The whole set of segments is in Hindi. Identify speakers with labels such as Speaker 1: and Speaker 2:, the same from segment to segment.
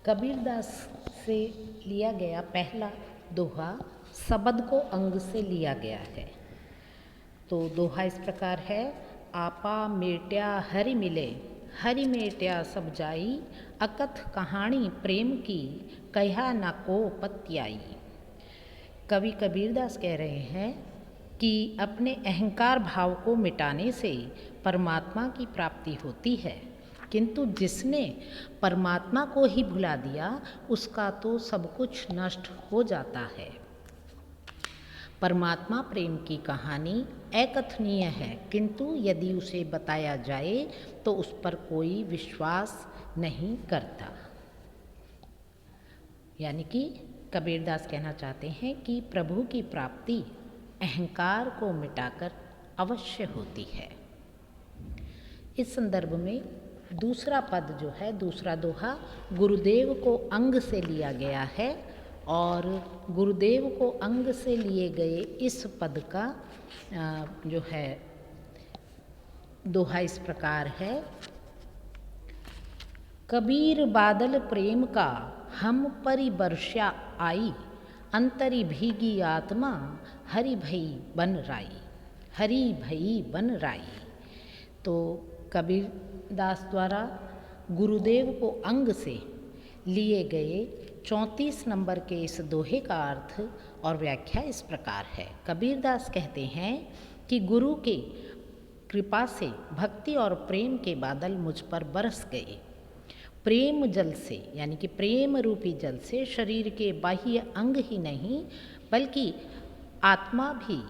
Speaker 1: कबीरदास से लिया गया पहला दोहा शब्द को अंग से लिया गया है। तो दोहा इस प्रकार है। आपा मेट्या हरि मिले, हरि मेट्या सब जाई, अकथ कहानी प्रेम की, कहा ना को पत्याई। कवि कबीरदास कह रहे हैं कि अपने अहंकार भाव को मिटाने से परमात्मा की प्राप्ति होती है, किंतु जिसने परमात्मा को ही भुला दिया उसका तो सब कुछ नष्ट हो जाता है। परमात्मा प्रेम की कहानी अकथनीय है, किंतु यदि उसे बताया जाए तो उस पर कोई विश्वास नहीं करता। यानी कि कबीरदास कहना चाहते हैं कि प्रभु की प्राप्ति अहंकार को मिटाकर अवश्य होती है। इस संदर्भ में दूसरा पद जो है, दूसरा दोहा गुरुदेव को अंग से लिया गया है और गुरुदेव को अंग से लिए गए इस पद का जो है दोहा इस प्रकार है। कबीर बादल प्रेम का हम परि वर्षा आई, अंतरी भीगी आत्मा हरि भई बन राई, हरि भई बन राई। तो कबीरदास द्वारा गुरुदेव को अंग से लिए गए 34 नंबर के इस दोहे का अर्थ और व्याख्या इस प्रकार है। कबीरदास कहते हैं कि गुरु के कृपा से भक्ति और प्रेम के बादल मुझ पर बरस गए। प्रेम जल से, यानी कि प्रेम रूपी जल से शरीर के बाह्य अंग ही नहीं बल्कि आत्मा भी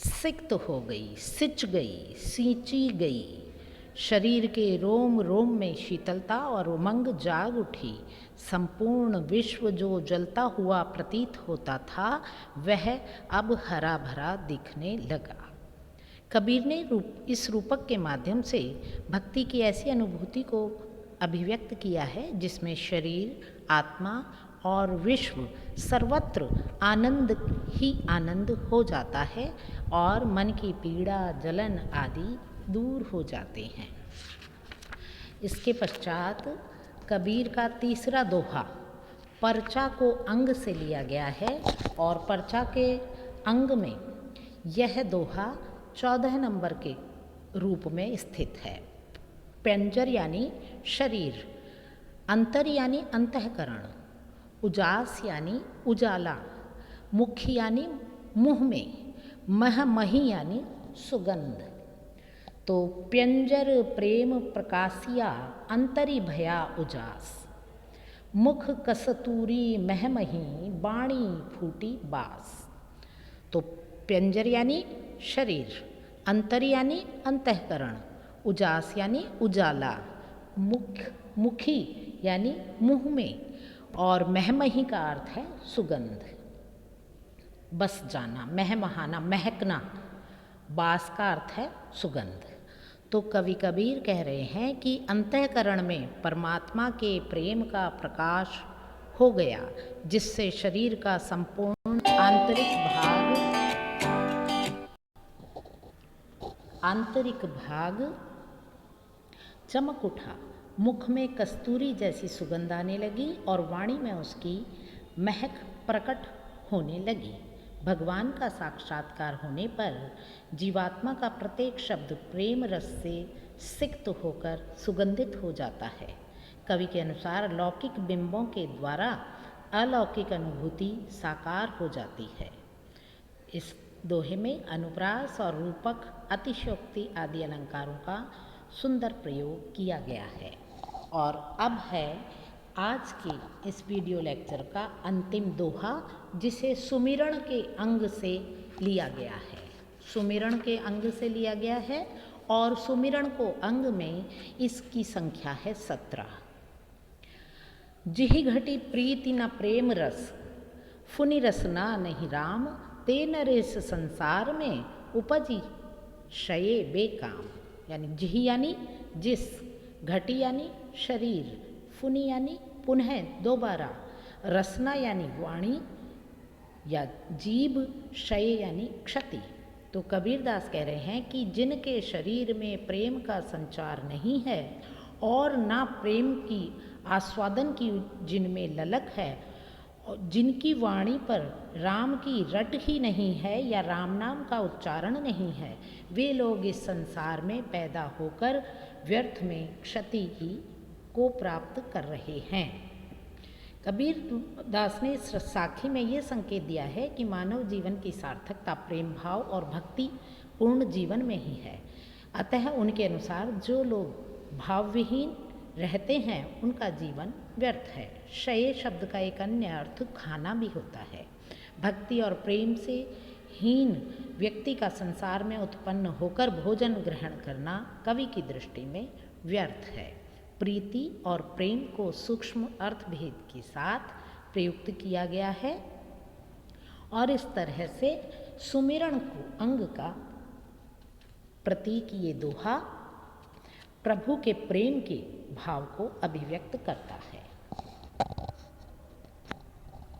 Speaker 1: सिक्त हो गई, सिंच गई, सींची गई। शरीर के रोम रोम में शीतलता और उमंग जाग उठी। संपूर्ण विश्व जो जलता हुआ प्रतीत होता था वह अब हरा भरा दिखने लगा। कबीर ने इस रूपक के माध्यम से भक्ति की ऐसी अनुभूति को अभिव्यक्त किया है जिसमें शरीर, आत्मा और विश्व सर्वत्र आनंद ही आनंद हो जाता है और मन की पीड़ा, जलन आदि दूर हो जाते हैं। इसके पश्चात कबीर का तीसरा दोहा पर्चा को अंग से लिया गया है और पर्चा के अंग में यह दोहा 14 नंबर के रूप में स्थित है। पैंजर यानी शरीर, अंतर यानी अंतःकरण, उजास यानी उजाला, मुख यानी मुँह में, मह मही यानी सुगंध। तो प्यंजर प्रेम प्रकाशिया, अंतरी भया उजास, मुख कस्तूरी महमही, बाणी फूटी बास। तो प्यंजर यानी शरीर, अंतर यानी अंतःकरण, उजास यानी उजाला, मुखी यानी मुँह में और महमही का अर्थ है सुगंध, बस जाना, महमहाना, महकना। बास का अर्थ है सुगंध। तो कवि कबीर कह रहे हैं कि अंतःकरण में परमात्मा के प्रेम का प्रकाश हो गया जिससे शरीर का संपूर्ण आंतरिक भाग चमक उठा। मुख में कस्तूरी जैसी सुगंध आने लगी और वाणी में उसकी महक प्रकट होने लगी। भगवान का साक्षात्कार होने पर जीवात्मा का प्रत्येक शब्द प्रेम रस से सिक्त होकर सुगंधित हो जाता है। कवि के अनुसार लौकिक बिंबों के द्वारा अलौकिक अनुभूति साकार हो जाती है। इस दोहे में अनुप्रास और रूपक, अतिशयोक्ति आदि अलंकारों का सुंदर प्रयोग किया गया है। और अब है आज के इस वीडियो लेक्चर का अंतिम दोहा जिसे सुमिरण के अंग से लिया गया है। सुमिरण के अंग से लिया गया है और सुमिरण को अंग में इसकी संख्या है 17। जिहि घटी प्रीति न प्रेम रस, फुनि रस ना नहीं राम, ते नरेश संसार में उपजी शये बेकाम। यानी जिहि यानी जिस, घटी यानी शरीर, फुनि यानी पुनः दोबारा, रसना यानी वाणी या जीभ, शय यानी क्षति। तो कबीरदास कह रहे हैं कि जिनके शरीर में प्रेम का संचार नहीं है और ना प्रेम की आस्वादन की जिनमें ललक है, जिनकी वाणी पर राम की रट ही नहीं है या राम नाम का उच्चारण नहीं है, वे लोग इस संसार में पैदा होकर व्यर्थ में क्षति ही को प्राप्त कर रहे हैं। कबीर दास ने इस साखी में ये संकेत दिया है कि मानव जीवन की सार्थकता प्रेम भाव और भक्ति पूर्ण जीवन में ही है। अतः उनके अनुसार जो लोग भावविहीन रहते हैं उनका जीवन व्यर्थ है। शय शब्द का एक अन्य अर्थ खाना भी होता है। भक्ति और प्रेम से हीन व्यक्ति का संसार में उत्पन्न होकर भोजन ग्रहण करना कवि की दृष्टि में व्यर्थ है। प्रीति और प्रेम को सूक्ष्म अर्थभेद के साथ प्रयुक्त किया गया है और इस तरह से सुमिरण को अंग का प्रतीक ये दोहा प्रभु के प्रेम के भाव को अभिव्यक्त करता है।